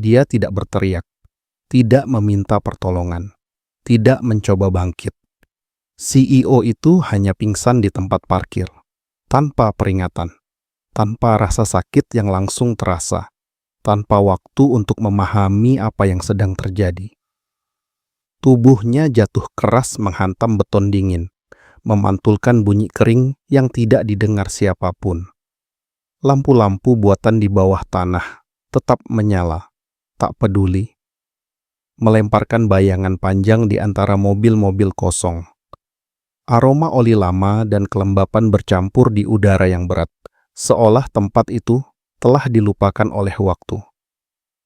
Dia tidak berteriak, tidak meminta pertolongan, tidak mencoba bangkit. CEO itu hanya pingsan di tempat parkir, tanpa peringatan, tanpa rasa sakit yang langsung terasa, tanpa waktu untuk memahami apa yang sedang terjadi. Tubuhnya jatuh keras menghantam beton dingin, memantulkan bunyi kering yang tidak didengar siapapun. Lampu-lampu buatan di bawah tanah tetap menyala, tak peduli. Melemparkan bayangan panjang di antara mobil-mobil kosong. Aroma oli lama dan kelembapan bercampur di udara yang berat, seolah tempat itu telah dilupakan oleh waktu.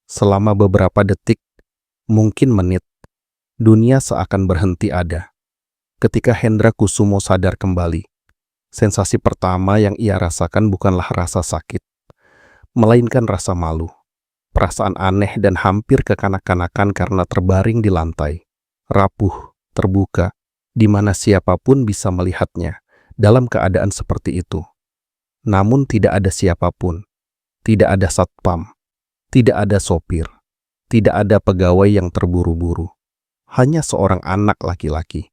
Selama beberapa detik, mungkin menit, dunia seakan berhenti ada. Ketika Hendra Kusumo sadar kembali, sensasi pertama yang ia rasakan bukanlah rasa sakit, melainkan rasa malu, perasaan aneh dan hampir kekanak-kanakan karena terbaring di lantai, rapuh, terbuka, di mana siapapun bisa melihatnya dalam keadaan seperti itu. Namun tidak ada siapapun, tidak ada satpam, tidak ada sopir, tidak ada pegawai yang terburu-buru, hanya seorang anak laki-laki.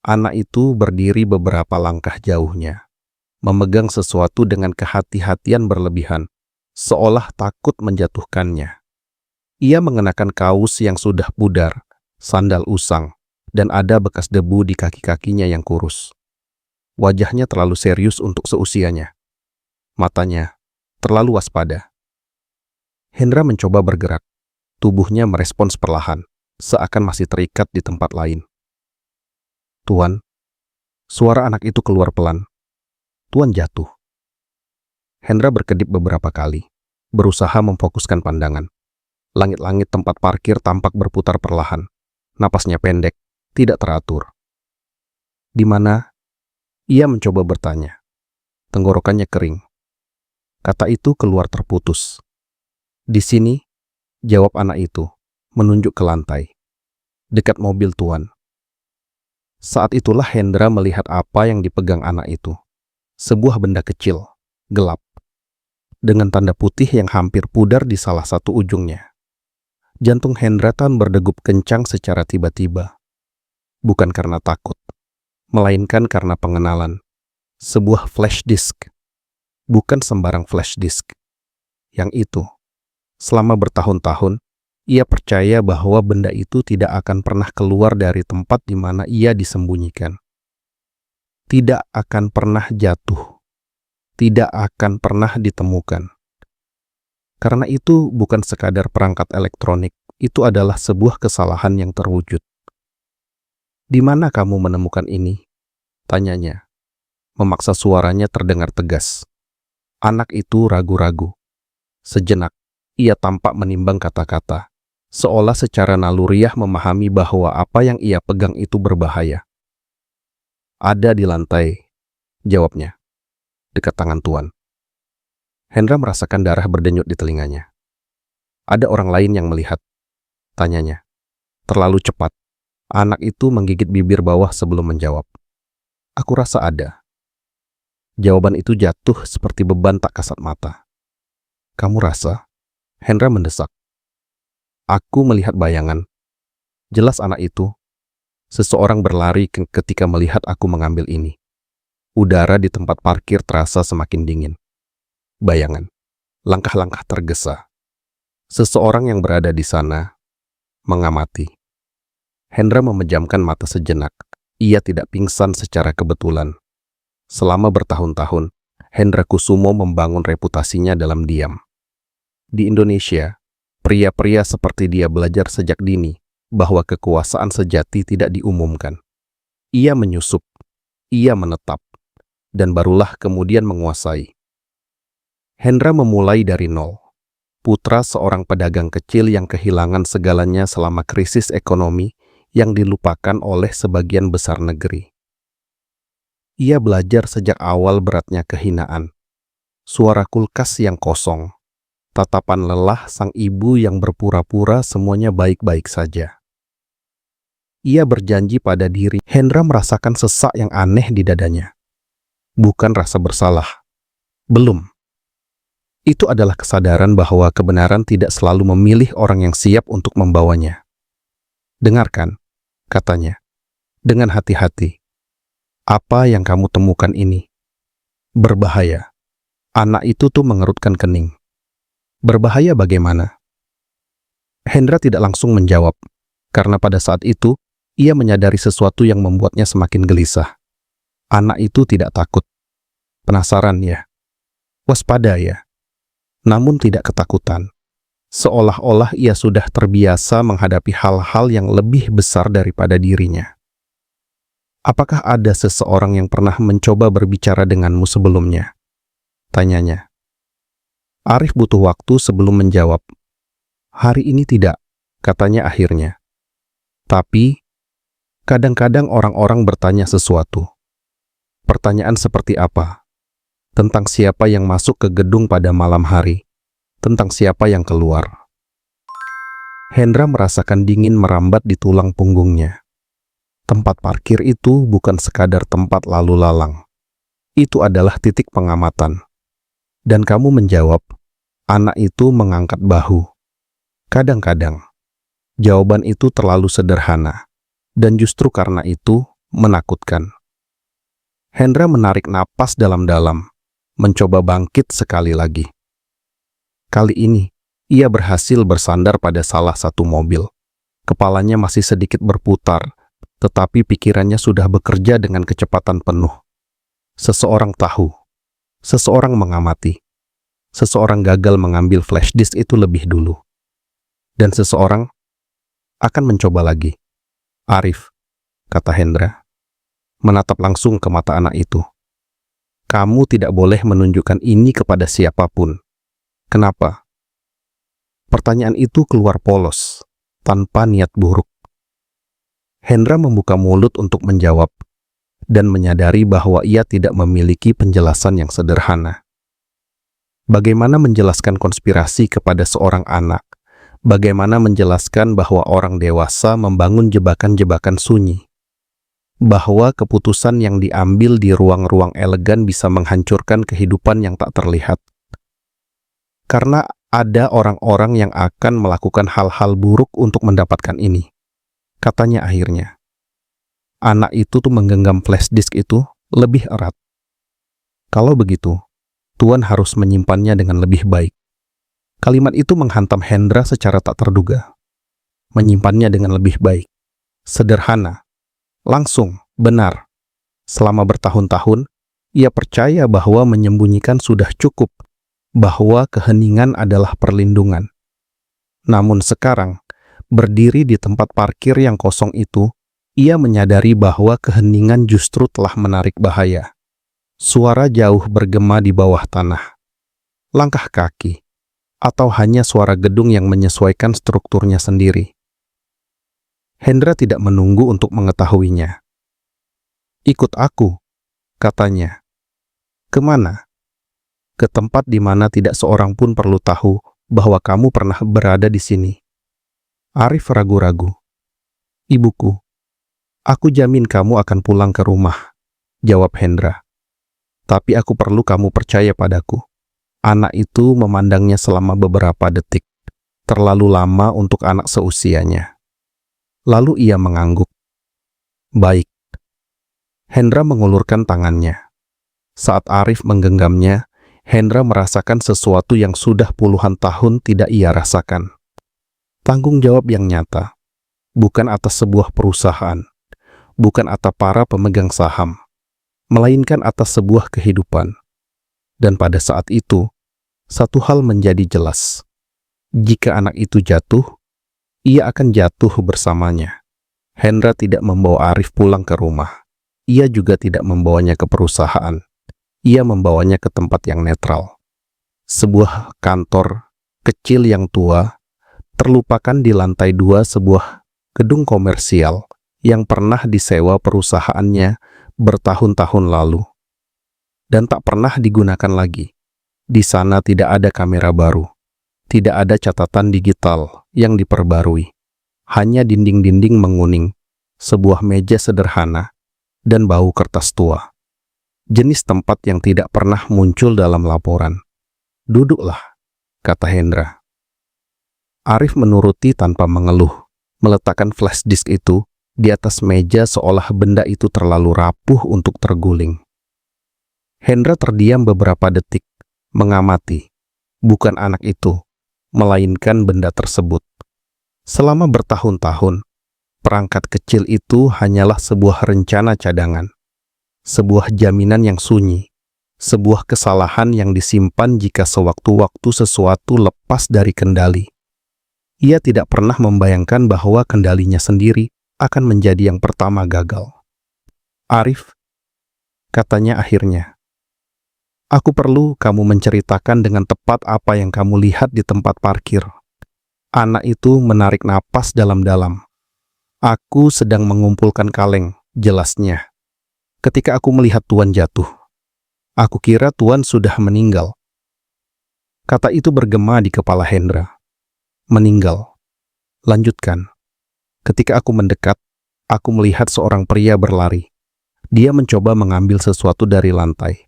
Anak itu berdiri beberapa langkah jauhnya, memegang sesuatu dengan kehati-hatian berlebihan, seolah takut menjatuhkannya. Ia mengenakan kaos yang sudah pudar, sandal usang, dan ada bekas debu di kaki-kakinya yang kurus. Wajahnya terlalu serius untuk seusianya. Matanya terlalu waspada. Hendra mencoba bergerak. Tubuhnya merespons perlahan, seakan masih terikat di tempat lain. "Tuan," suara anak itu keluar pelan. "Tuan jatuh." Hendra berkedip beberapa kali, berusaha memfokuskan pandangan. Langit-langit tempat parkir tampak berputar perlahan. Napasnya pendek, tidak teratur. "Di mana?" Ia mencoba bertanya. Tenggorokannya kering. Kata itu keluar terputus. "Di sini," jawab anak itu, menunjuk ke lantai. "Dekat mobil Tuan." Saat itulah Hendra melihat apa yang dipegang anak itu. Sebuah benda kecil, gelap, dengan tanda putih yang hampir pudar di salah satu ujungnya. Jantung Hendra tan berdegup kencang secara tiba-tiba. Bukan karena takut, melainkan karena pengenalan. Sebuah flash disk. Bukan sembarang flash disk. Yang itu, selama bertahun-tahun, ia percaya bahwa benda itu tidak akan pernah keluar dari tempat di mana ia disembunyikan. Tidak akan pernah jatuh. Tidak akan pernah ditemukan. Karena itu bukan sekadar perangkat elektronik, itu adalah sebuah kesalahan yang terwujud. "Di mana kamu menemukan ini?" tanyanya. Memaksa suaranya terdengar tegas. Anak itu ragu-ragu. Sejenak, ia tampak menimbang kata-kata, seolah secara naluriah memahami bahwa apa yang ia pegang itu berbahaya. "Ada di lantai," jawabnya, "dekat tangan Tuan." Hendra merasakan darah berdenyut di telinganya. "Ada orang lain yang melihat?" tanyanya. Terlalu cepat. Anak itu menggigit bibir bawah sebelum menjawab. "Aku rasa ada." Jawaban itu jatuh seperti beban tak kasat mata. "Kamu rasa?" Hendra mendesak. "Aku melihat bayangan." Jelas anak itu. Seseorang berlari ketika melihat aku mengambil ini. Udara di tempat parkir terasa semakin dingin. Bayangan. Langkah-langkah tergesa. Seseorang yang berada di sana mengamati. Hendra memejamkan mata sejenak. Ia tidak pingsan secara kebetulan. Selama bertahun-tahun, Hendra Kusumo membangun reputasinya dalam diam. Di Indonesia, pria-pria seperti dia belajar sejak dini bahwa kekuasaan sejati tidak diumumkan. Ia menyusup, ia menetap, dan barulah kemudian menguasai. Hendra memulai dari nol. Putra seorang pedagang kecil yang kehilangan segalanya selama krisis ekonomi yang dilupakan oleh sebagian besar negeri. Ia belajar sejak awal beratnya kehinaan. Suara kulkas yang kosong. Tatapan lelah sang ibu yang berpura-pura semuanya baik-baik saja. Ia berjanji pada diri. Hendra merasakan sesak yang aneh di dadanya. Bukan rasa bersalah. Belum. Itu adalah kesadaran bahwa kebenaran tidak selalu memilih orang yang siap untuk membawanya. Dengarkan, katanya, dengan hati-hati. Apa yang kamu temukan ini berbahaya. Anak itu tuh mengerutkan kening. Berbahaya bagaimana? Hendra tidak langsung menjawab, karena pada saat itu ia menyadari sesuatu yang membuatnya semakin gelisah. Anak itu tidak takut. Penasaran ya? Waspada ya? Namun tidak ketakutan. Seolah-olah ia sudah terbiasa menghadapi hal-hal yang lebih besar daripada dirinya. Apakah ada seseorang yang pernah mencoba berbicara denganmu sebelumnya? Tanyanya. Arif butuh waktu sebelum menjawab. Hari ini tidak, katanya akhirnya. Tapi, kadang-kadang orang-orang bertanya sesuatu. Pertanyaan seperti apa? Tentang siapa yang masuk ke gedung pada malam hari. Tentang siapa yang keluar. Hendra merasakan dingin merambat di tulang punggungnya. Tempat parkir itu bukan sekadar tempat lalu lalang. Itu adalah titik pengamatan. Dan kamu menjawab, anak itu mengangkat bahu. Kadang-kadang, jawaban itu terlalu sederhana. Dan justru karena itu, menakutkan. Hendra menarik napas dalam-dalam, mencoba bangkit sekali lagi. Kali ini, ia berhasil bersandar pada salah satu mobil. Kepalanya masih sedikit berputar, tetapi pikirannya sudah bekerja dengan kecepatan penuh. Seseorang tahu, seseorang mengamati, seseorang gagal mengambil flash disk itu lebih dulu. Dan seseorang akan mencoba lagi. Arif, kata Hendra, menatap langsung ke mata anak itu. Kamu tidak boleh menunjukkan ini kepada siapapun. Kenapa? Pertanyaan itu keluar polos, tanpa niat buruk. Hendra membuka mulut untuk menjawab, dan menyadari bahwa ia tidak memiliki penjelasan yang sederhana. Bagaimana menjelaskan konspirasi kepada seorang anak? Bagaimana menjelaskan bahwa orang dewasa membangun jebakan-jebakan sunyi? Bahwa keputusan yang diambil di ruang-ruang elegan bisa menghancurkan kehidupan yang tak terlihat? Karena ada orang-orang yang akan melakukan hal-hal buruk untuk mendapatkan ini. Katanya akhirnya. Anak itu tuh menggenggam flash disk itu lebih erat. Kalau begitu, Tuan harus menyimpannya dengan lebih baik. Kalimat itu menghantam Hendra secara tak terduga. Menyimpannya dengan lebih baik. Sederhana. Langsung, benar. Selama bertahun-tahun, ia percaya bahwa menyembunyikan sudah cukup. Bahwa keheningan adalah perlindungan. Namun sekarang, berdiri di tempat parkir yang kosong itu, ia menyadari bahwa keheningan justru telah menarik bahaya. Suara jauh bergema di bawah tanah. Langkah kaki. Atau hanya suara gedung yang menyesuaikan strukturnya sendiri. Hendra tidak menunggu untuk mengetahuinya. Ikut aku, katanya. Kemana? Ke tempat di mana tidak seorang pun perlu tahu bahwa kamu pernah berada di sini. Arif ragu-ragu. Ibuku, aku jamin kamu akan pulang ke rumah, jawab Hendra. Tapi aku perlu kamu percaya padaku. Anak itu memandangnya selama beberapa detik, terlalu lama untuk anak seusianya. Lalu ia mengangguk. Baik. Hendra mengulurkan tangannya. Saat Arif menggenggamnya, Hendra merasakan sesuatu yang sudah puluhan tahun tidak ia rasakan. Tanggung jawab yang nyata, bukan atas sebuah perusahaan, bukan atas para pemegang saham, melainkan atas sebuah kehidupan. Dan pada saat itu, satu hal menjadi jelas. Jika anak itu jatuh, ia akan jatuh bersamanya. Hendra tidak membawa Arif pulang ke rumah. Ia juga tidak membawanya ke perusahaan. Ia membawanya ke tempat yang netral. Sebuah kantor kecil yang tua, terlupakan di lantai 2 sebuah gedung komersial yang pernah disewa perusahaannya bertahun-tahun lalu. Dan tak pernah digunakan lagi. Di sana tidak ada kamera baru. Tidak ada catatan digital yang diperbarui. Hanya dinding-dinding menguning, sebuah meja sederhana, dan bau kertas tua. Jenis tempat yang tidak pernah muncul dalam laporan. "Duduklah," kata Hendra. Arif menuruti tanpa mengeluh, meletakkan flash disk itu di atas meja seolah benda itu terlalu rapuh untuk terguling. Hendra terdiam beberapa detik, mengamati, bukan anak itu, melainkan benda tersebut. Selama bertahun-tahun, perangkat kecil itu hanyalah sebuah rencana cadangan, sebuah jaminan yang sunyi, sebuah kesalahan yang disimpan jika sewaktu-waktu sesuatu lepas dari kendali. Ia tidak pernah membayangkan bahwa kendalinya sendiri akan menjadi yang pertama gagal. "Arif," katanya akhirnya, "aku perlu kamu menceritakan dengan tepat apa yang kamu lihat di tempat parkir." Anak itu menarik napas dalam-dalam. "Aku sedang mengumpulkan kaleng," jelasnya. "Ketika aku melihat Tuan jatuh. Aku kira Tuan sudah meninggal." Kata itu bergema di kepala Hendra. "Meninggal." Lanjutkan. "Ketika aku mendekat, aku melihat seorang pria berlari. Dia mencoba mengambil sesuatu dari lantai.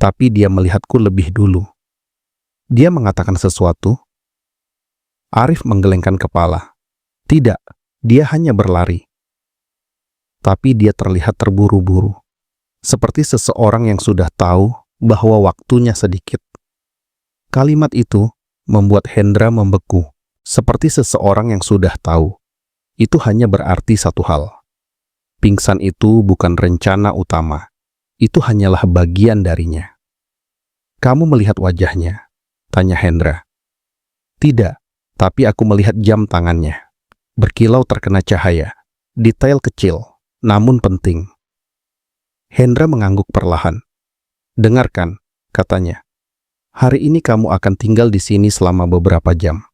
Tapi dia melihatku lebih dulu. Dia mengatakan sesuatu." Arif menggelengkan kepala. "Tidak, dia hanya berlari." Tapi dia terlihat terburu-buru. Seperti seseorang yang sudah tahu bahwa waktunya sedikit. Kalimat itu membuat Hendra membeku. Seperti seseorang yang sudah tahu. Itu hanya berarti satu hal. Pingsan itu bukan rencana utama. Itu hanyalah bagian darinya. "Kamu melihat wajahnya?" tanya Hendra. "Tidak, tapi aku melihat jam tangannya. Berkilau terkena cahaya. Detail kecil, namun penting." Hendra mengangguk perlahan. "Dengarkan," katanya. "Hari ini kamu akan tinggal di sini selama beberapa jam.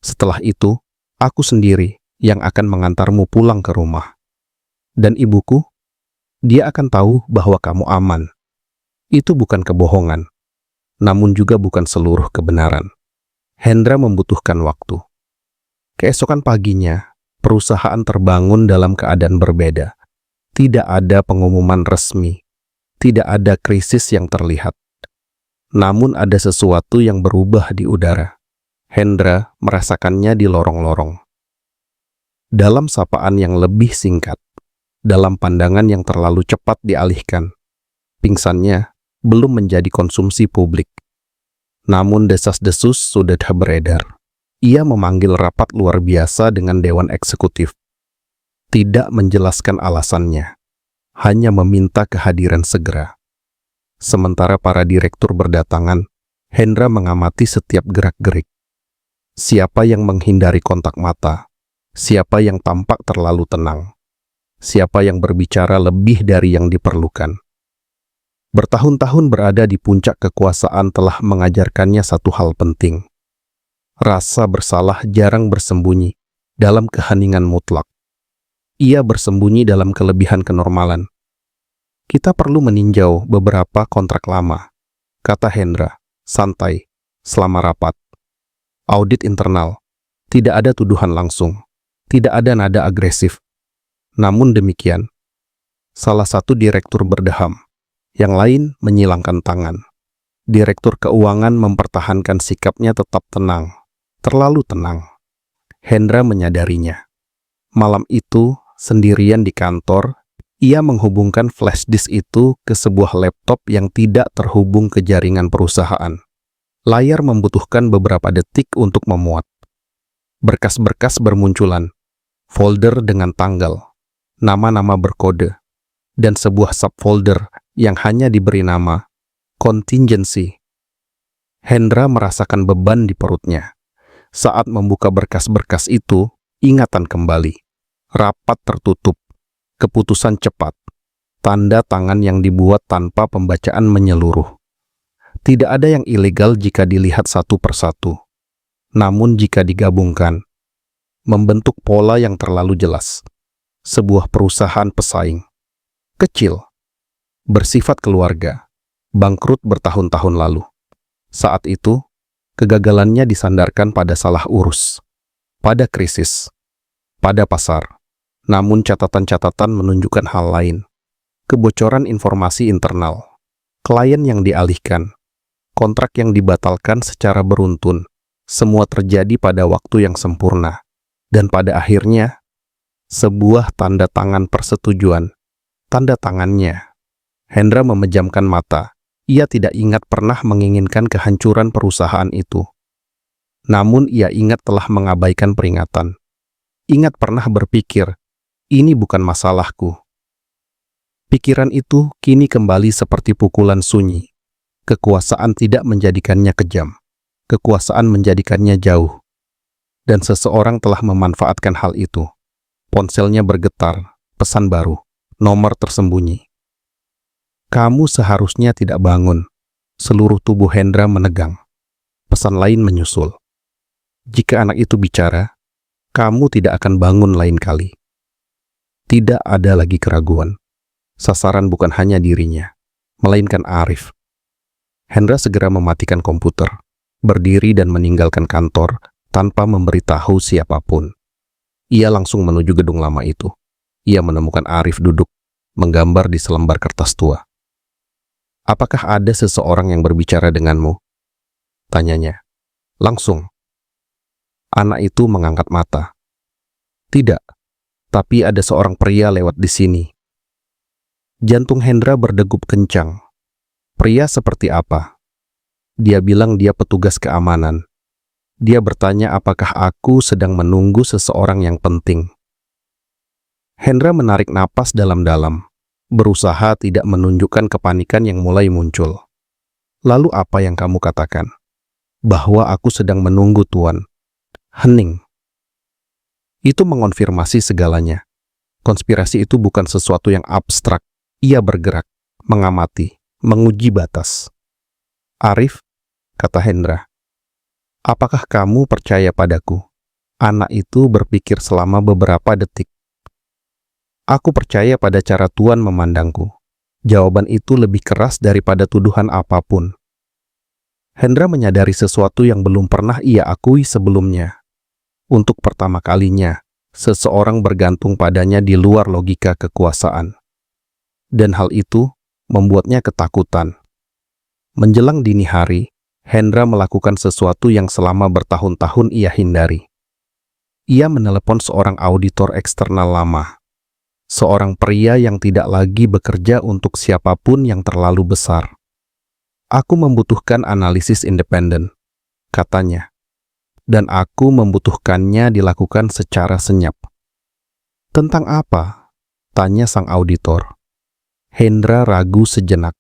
Setelah itu, aku sendiri yang akan mengantarmu pulang ke rumah. Dan ibuku, dia akan tahu bahwa kamu aman. Itu bukan kebohongan, namun juga bukan seluruh kebenaran." Hendra membutuhkan waktu. Keesokan paginya, perusahaan terbangun dalam keadaan berbeda. Tidak ada pengumuman resmi. Tidak ada krisis yang terlihat. Namun ada sesuatu yang berubah di udara. Hendra merasakannya di lorong-lorong. Dalam sapaan yang lebih singkat, dalam pandangan yang terlalu cepat dialihkan, pingsannya belum menjadi konsumsi publik. Namun desas-desus sudah beredar. Ia memanggil rapat luar biasa dengan Dewan Eksekutif. Tidak menjelaskan alasannya, hanya meminta kehadiran segera. Sementara para direktur berdatangan, Hendra mengamati setiap gerak-gerik. Siapa yang menghindari kontak mata, siapa yang tampak terlalu tenang, siapa yang berbicara lebih dari yang diperlukan. Bertahun-tahun berada di puncak kekuasaan telah mengajarkannya satu hal penting. Rasa bersalah jarang bersembunyi dalam keheningan mutlak. Ia bersembunyi dalam kelebihan kenormalan. "Kita perlu meninjau beberapa kontrak lama," kata Hendra, santai, selama rapat. "Audit internal. Tidak ada tuduhan langsung. Tidak ada nada agresif. Namun demikian, salah satu direktur berdeham. Yang lain menyilangkan tangan. Direktur keuangan mempertahankan sikapnya tetap tenang. Terlalu tenang." Hendra menyadarinya. Malam itu, sendirian di kantor, ia menghubungkan flash disk itu ke sebuah laptop yang tidak terhubung ke jaringan perusahaan. Layar membutuhkan beberapa detik untuk memuat. Berkas-berkas bermunculan, folder dengan tanggal, nama-nama berkode, dan sebuah subfolder yang hanya diberi nama contingency. Hendra merasakan beban di perutnya. Saat membuka berkas-berkas itu, ingatan kembali. Rapat tertutup, keputusan cepat, tanda tangan yang dibuat tanpa pembacaan menyeluruh. Tidak ada yang ilegal jika dilihat satu persatu. Namun jika digabungkan, membentuk pola yang terlalu jelas. Sebuah perusahaan pesaing. Kecil. Bersifat keluarga. Bangkrut bertahun-tahun lalu. Saat itu, kegagalannya disandarkan pada salah urus. Pada krisis. Pada pasar. Namun catatan-catatan menunjukkan hal lain. Kebocoran informasi internal. Klien yang dialihkan. kontrak yang dibatalkan secara beruntun. Semua terjadi pada waktu yang sempurna. Dan pada akhirnya, sebuah tanda tangan persetujuan. Tanda tangannya. Hendra memejamkan mata. Ia tidak ingat pernah menginginkan kehancuran perusahaan itu. Namun ia ingat telah mengabaikan peringatan. Ingat pernah berpikir, ini bukan masalahku. Pikiran itu kini kembali seperti pukulan sunyi. Kekuasaan tidak menjadikannya kejam. Kekuasaan menjadikannya jauh. Dan seseorang telah memanfaatkan hal itu. Ponselnya bergetar, pesan baru, nomor tersembunyi. Kamu seharusnya tidak bangun. Seluruh tubuh Hendra menegang. Pesan lain menyusul. Jika anak itu bicara, kamu tidak akan bangun lain kali. Tidak ada lagi keraguan. Sasaran bukan hanya dirinya, melainkan Arif. Hendra segera mematikan komputer, berdiri dan meninggalkan kantor tanpa memberitahu siapapun. Ia langsung menuju gedung lama itu. Ia menemukan Arif duduk, menggambar di selembar kertas tua. Apakah ada seseorang yang berbicara denganmu? Tanyanya. Langsung. Anak itu mengangkat mata. Tidak, tapi ada seorang pria lewat di sini. Jantung Hendra berdegup kencang. Pria seperti apa? Dia bilang dia petugas keamanan. Dia bertanya apakah aku sedang menunggu seseorang yang penting. Hendra menarik napas dalam-dalam, berusaha tidak menunjukkan kepanikan yang mulai muncul. Lalu apa yang kamu katakan? Bahwa aku sedang menunggu Tuan. Hening. Itu mengonfirmasi segalanya. Konspirasi itu bukan sesuatu yang abstrak. Ia bergerak, mengamati, menguji batas. Arif, kata Hendra, apakah kamu percaya padaku? Anak itu berpikir selama beberapa detik. Aku percaya pada cara Tuan memandangku. Jawaban itu lebih keras daripada tuduhan apapun. Hendra menyadari sesuatu yang belum pernah ia akui sebelumnya. Untuk pertama kalinya, seseorang bergantung padanya di luar logika kekuasaan. Dan hal itu membuatnya ketakutan. Menjelang dini hari, Hendra melakukan sesuatu yang selama bertahun-tahun ia hindari. Ia menelepon seorang auditor eksternal lama. Seorang pria yang tidak lagi bekerja untuk siapapun yang terlalu besar. Aku membutuhkan analisis independen, katanya. Dan aku membutuhkannya dilakukan secara senyap. Tentang apa? Tanya sang auditor. Hendra ragu sejenak.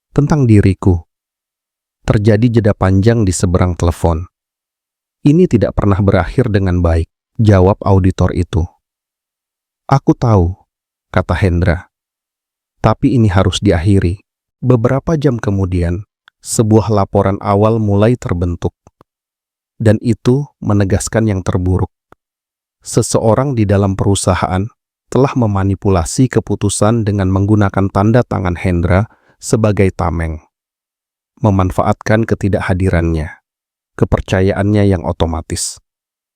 Tentang diriku. Terjadi jeda panjang di seberang telepon. Ini tidak pernah berakhir dengan baik, jawab auditor itu. Aku tahu, kata Hendra. Tapi ini harus diakhiri. Beberapa jam kemudian, sebuah laporan awal mulai terbentuk. Dan itu menegaskan yang terburuk. Seseorang di dalam perusahaan telah memanipulasi keputusan dengan menggunakan tanda tangan Hendra sebagai tameng. Memanfaatkan ketidakhadirannya, kepercayaannya yang otomatis.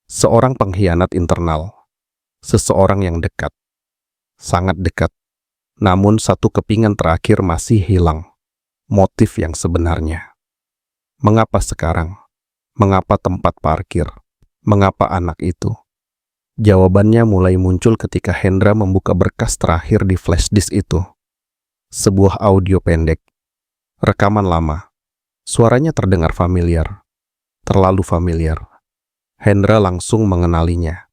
Seorang pengkhianat internal. Seseorang yang dekat. Sangat dekat. Namun satu kepingan terakhir masih hilang. Motif yang sebenarnya. Mengapa sekarang? Mengapa tempat parkir? Mengapa anak itu? Jawabannya mulai muncul ketika Hendra membuka berkas terakhir di flash disk itu. Sebuah audio pendek. Rekaman lama. Suaranya terdengar familiar. Terlalu familiar. Hendra langsung mengenalinya.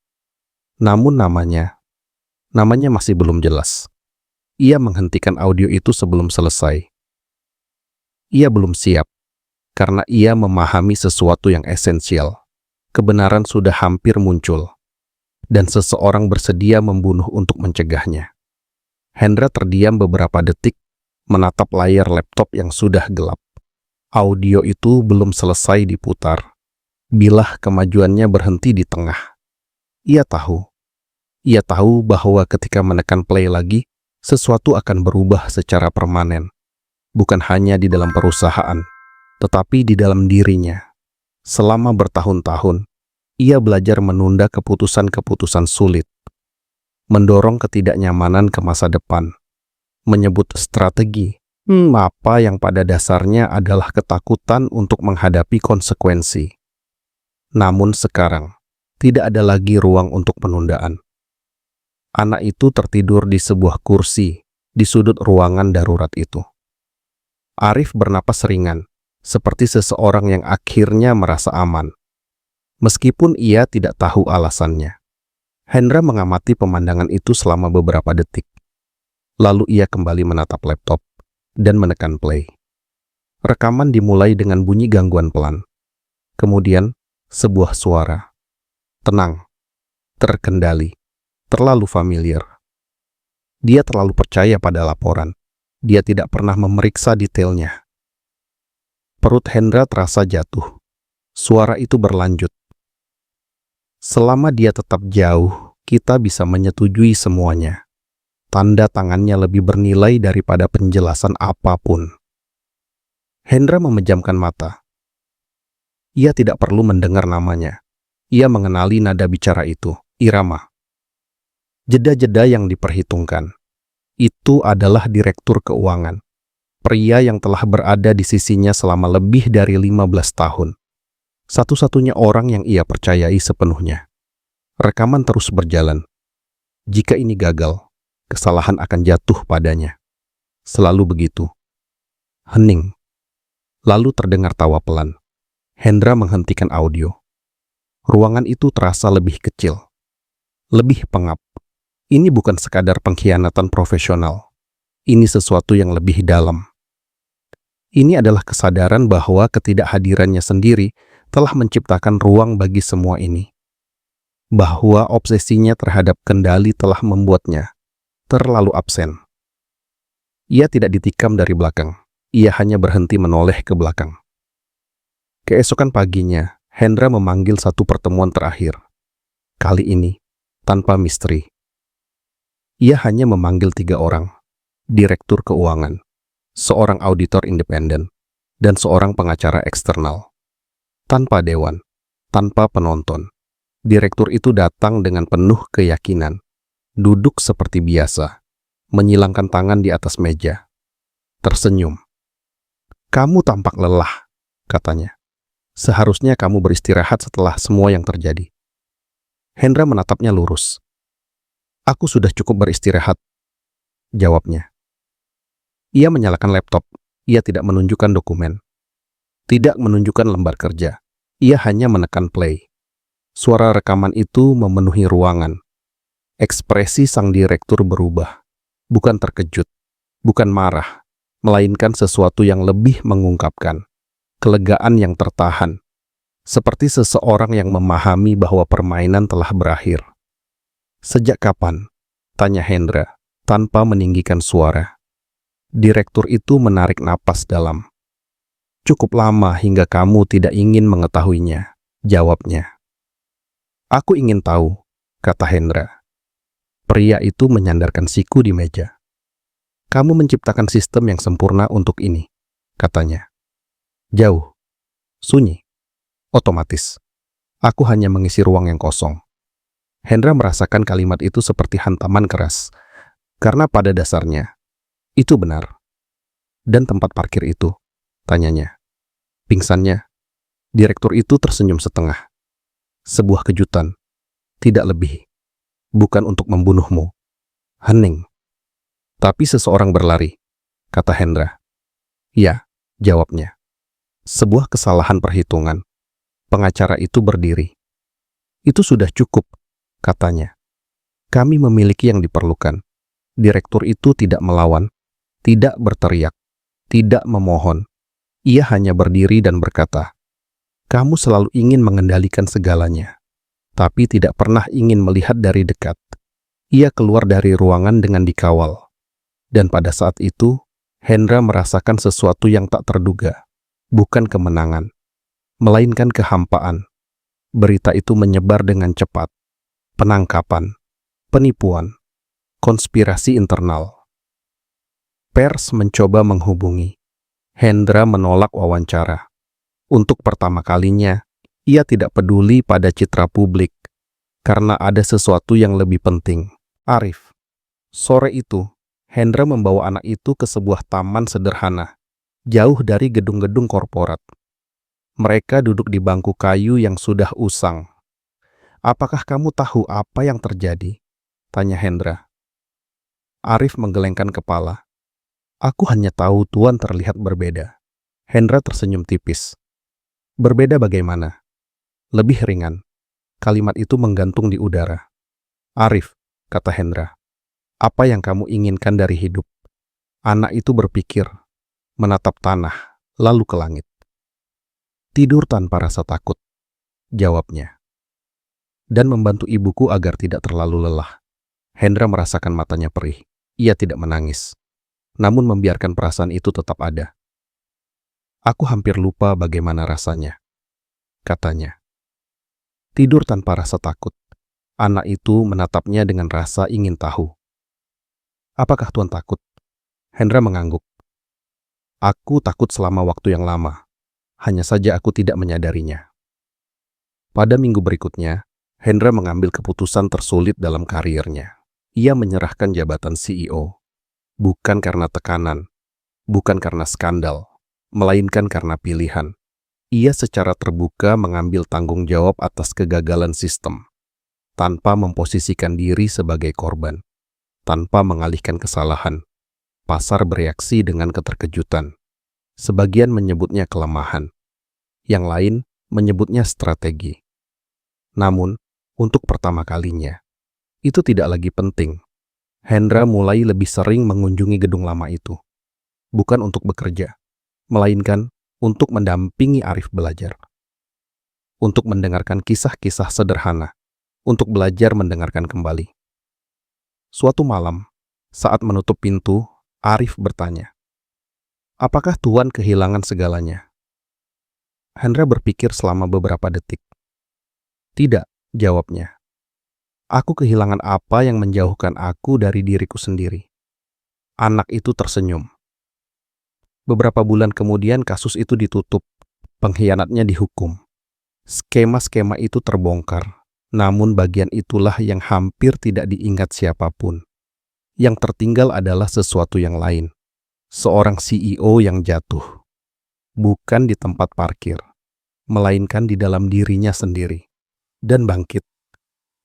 Namun namanya masih belum jelas. Ia menghentikan audio itu sebelum selesai. Ia belum siap, karena ia memahami sesuatu yang esensial. Kebenaran sudah hampir muncul. Dan seseorang bersedia membunuh untuk mencegahnya. Hendra terdiam beberapa detik, menatap layar laptop yang sudah gelap. Audio itu belum selesai diputar. Bilah kemajuannya berhenti di tengah. Ia tahu bahwa ketika menekan play lagi, sesuatu akan berubah secara permanen. Bukan hanya di dalam perusahaan, tetapi di dalam dirinya. Selama bertahun-tahun, ia belajar menunda keputusan-keputusan sulit, mendorong ketidaknyamanan ke masa depan, menyebut strategi Apa yang pada dasarnya adalah ketakutan untuk menghadapi konsekuensi. Namun sekarang, tidak ada lagi ruang untuk penundaan. Anak itu tertidur di sebuah kursi di sudut ruangan darurat itu. Arif bernapas ringan, seperti seseorang yang akhirnya merasa aman. Meskipun ia tidak tahu alasannya. Hendra mengamati pemandangan itu selama beberapa detik. Lalu ia kembali menatap laptop dan menekan play. Rekaman dimulai dengan bunyi gangguan pelan. Kemudian, sebuah suara. Tenang, terkendali, terlalu familiar. Dia terlalu percaya pada laporan. Dia tidak pernah memeriksa detailnya. Perut Hendra terasa jatuh. Suara itu berlanjut. Selama dia tetap jauh, kita bisa menyetujui semuanya. Tanda tangannya lebih bernilai daripada penjelasan apapun. Hendra memejamkan mata. Ia tidak perlu mendengar namanya. Ia mengenali nada bicara itu, irama. Jeda-jeda yang diperhitungkan. Itu adalah direktur keuangan. Pria yang telah berada di sisinya selama lebih dari 15 tahun. Satu-satunya orang yang ia percayai sepenuhnya. Rekaman terus berjalan. Jika ini gagal, kesalahan akan jatuh padanya. Selalu begitu. Hening. Lalu terdengar tawa pelan. Hendra menghentikan audio. Ruangan itu terasa lebih kecil. Lebih pengap. Ini bukan sekadar pengkhianatan profesional. Ini sesuatu yang lebih dalam. Ini adalah kesadaran bahwa ketidakhadirannya sendiri telah menciptakan ruang bagi semua ini. Bahwa obsesinya terhadap kendali telah membuatnya terlalu absen. Ia tidak ditikam dari belakang. Ia hanya berhenti menoleh ke belakang. Keesokan paginya, Hendra memanggil satu pertemuan terakhir. Kali ini, tanpa misteri. Ia hanya memanggil 3 orang. Direktur keuangan, seorang auditor independen, dan seorang pengacara eksternal. Tanpa dewan, tanpa penonton. Direktur itu datang dengan penuh keyakinan. Duduk seperti biasa, menyilangkan tangan di atas meja. Tersenyum. "Kamu tampak lelah," katanya. "Seharusnya kamu beristirahat setelah semua yang terjadi." Hendra menatapnya lurus. "Aku sudah cukup beristirahat," jawabnya. Ia menyalakan laptop. Ia tidak menunjukkan dokumen. Tidak menunjukkan lembar kerja. Ia hanya menekan play. Suara rekaman itu memenuhi ruangan. Ekspresi sang direktur berubah. Bukan terkejut, bukan marah, melainkan sesuatu yang lebih mengungkapkan. Kelegaan yang tertahan. Seperti seseorang yang memahami bahwa permainan telah berakhir. "Sejak kapan?" tanya Hendra, tanpa meninggikan suara. Direktur itu menarik napas dalam. "Cukup lama hingga kamu tidak ingin mengetahuinya," jawabnya. "Aku ingin tahu," kata Hendra. Pria itu menyandarkan siku di meja. "Kamu menciptakan sistem yang sempurna untuk ini," katanya. "Jauh, sunyi, otomatis. Aku hanya mengisi ruang yang kosong." Hendra merasakan kalimat itu seperti hantaman keras, karena pada dasarnya, itu benar. "Dan tempat parkir itu?" tanyanya. Pingsannya, direktur itu tersenyum setengah. "Sebuah kejutan, tidak lebih. Bukan untuk membunuhmu." Hening. "Tapi seseorang berlari," kata Hendra. "Ya," jawabnya. "Sebuah kesalahan perhitungan." Pengacara itu berdiri. "Itu sudah cukup," katanya. "Kami memiliki yang diperlukan." Direktur itu tidak melawan, tidak berteriak, tidak memohon. Ia hanya berdiri dan berkata, "Kamu selalu ingin mengendalikan segalanya, tapi tidak pernah ingin melihat dari dekat." Ia keluar dari ruangan dengan dikawal. Dan pada saat itu, Hendra merasakan sesuatu yang tak terduga. Bukan kemenangan, melainkan kehampaan. Berita itu menyebar dengan cepat. Penangkapan, penipuan, konspirasi internal. Pers mencoba menghubungi. Hendra menolak wawancara. Untuk pertama kalinya, ia tidak peduli pada citra publik, karena ada sesuatu yang lebih penting. Arif. Sore itu, Hendra membawa anak itu ke sebuah taman sederhana, jauh dari gedung-gedung korporat. Mereka duduk di bangku kayu yang sudah usang. "Apakah kamu tahu apa yang terjadi?" tanya Hendra. Arif menggelengkan kepala. "Aku hanya tahu Tuan terlihat berbeda." Hendra tersenyum tipis. "Berbeda bagaimana?" "Lebih ringan." Kalimat itu menggantung di udara. "Arif," kata Hendra, "apa yang kamu inginkan dari hidup?" Anak itu berpikir, menatap tanah, lalu ke langit. "Tidur tanpa rasa takut," jawabnya. "Dan membantu ibuku agar tidak terlalu lelah." Hendra merasakan matanya perih. Ia tidak menangis, namun membiarkan perasaan itu tetap ada. "Aku hampir lupa bagaimana rasanya," katanya. Tidur tanpa rasa takut. Anak itu menatapnya dengan rasa ingin tahu. "Apakah Tuan takut?" Hendra mengangguk. "Aku takut selama waktu yang lama. Hanya saja aku tidak menyadarinya." Pada minggu berikutnya, Hendra mengambil keputusan tersulit dalam karirnya. Ia menyerahkan jabatan CEO. Bukan karena tekanan, bukan karena skandal, melainkan karena pilihan. Ia secara terbuka mengambil tanggung jawab atas kegagalan sistem, tanpa memposisikan diri sebagai korban, tanpa mengalihkan kesalahan. Pasar bereaksi dengan keterkejutan. Sebagian menyebutnya kelemahan, yang lain menyebutnya strategi. Namun, untuk pertama kalinya, itu tidak lagi penting. Hendra mulai lebih sering mengunjungi gedung lama itu. Bukan untuk bekerja, melainkan untuk mendampingi Arif belajar. Untuk mendengarkan kisah-kisah sederhana, untuk belajar mendengarkan kembali. Suatu malam, saat menutup pintu, Arif bertanya, "Apakah Tuan kehilangan segalanya?" Hendra berpikir selama beberapa detik. "Tidak," jawabnya. "Aku kehilangan apa yang menjauhkan aku dari diriku sendiri." Anak itu tersenyum. Beberapa bulan kemudian kasus itu ditutup. Pengkhianatnya dihukum. Skema-skema itu terbongkar. Namun bagian itulah yang hampir tidak diingat siapapun. Yang tertinggal adalah sesuatu yang lain. Seorang CEO yang jatuh. Bukan di tempat parkir, melainkan di dalam dirinya sendiri. Dan bangkit.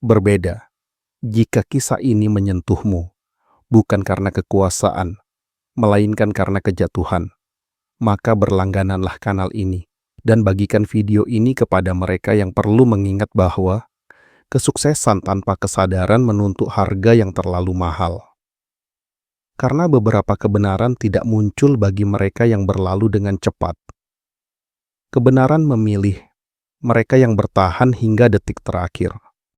Berbeda. Jika kisah ini menyentuhmu, bukan karena kekuasaan, melainkan karena kejatuhan, maka berlanggananlah kanal ini dan bagikan video ini kepada mereka yang perlu mengingat bahwa kesuksesan tanpa kesadaran menuntut harga yang terlalu mahal. Karena beberapa kebenaran tidak muncul bagi mereka yang berlalu dengan cepat. Kebenaran memilih mereka yang bertahan hingga detik terakhir.